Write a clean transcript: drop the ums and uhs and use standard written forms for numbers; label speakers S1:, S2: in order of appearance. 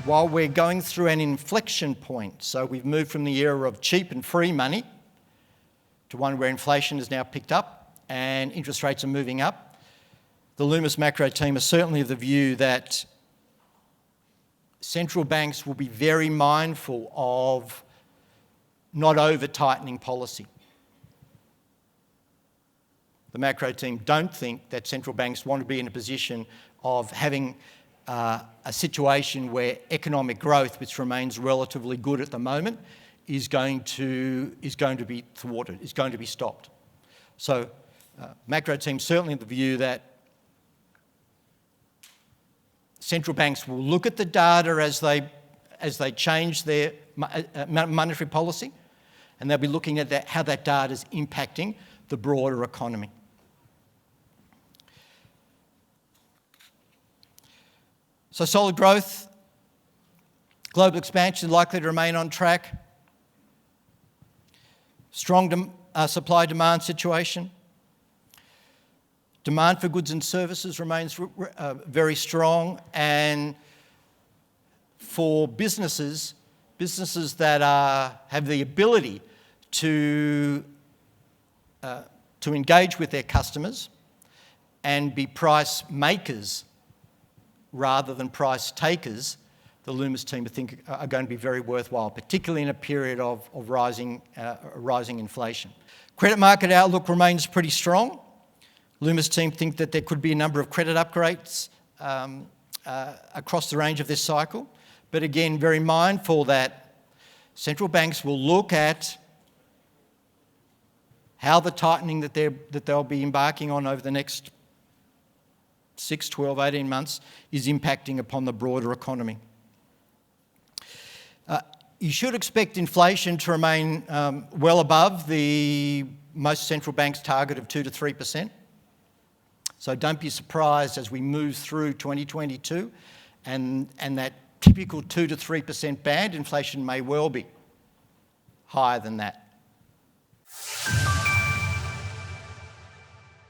S1: while we're going through an inflection point, so we've moved from the era of cheap and free money to one where inflation has now picked up and interest rates are moving up, the Loomis macro team are certainly of the view that central banks will be very mindful of not over-tightening policy. The macro team don't think that central banks want to be in a position of having a situation where economic growth, which remains relatively good at the moment, is going to be thwarted, is going to be stopped. So macro team certainly the view that central banks will look at the data as they change their monetary policy, and they'll be looking at how that data is impacting the broader economy. So solid growth, global expansion likely to remain on track, strong supply-demand situation, demand for goods and services remains very strong, and for businesses that have the ability to engage with their customers and be price makers rather than price takers, the Loomis team are going to be very worthwhile, particularly in a period of rising inflation. Credit market outlook remains pretty strong. Loomis team think that there could be a number of credit upgrades across the range of this cycle, but again, very mindful that central banks will look at how the tightening that they'll be embarking on over the next 6, 12, 18 months is impacting upon the broader economy. You should expect inflation to remain well above the most central banks' target of 2 to 3%. So don't be surprised as we move through 2022 and that typical 2 to 3% band, inflation may well be higher than that.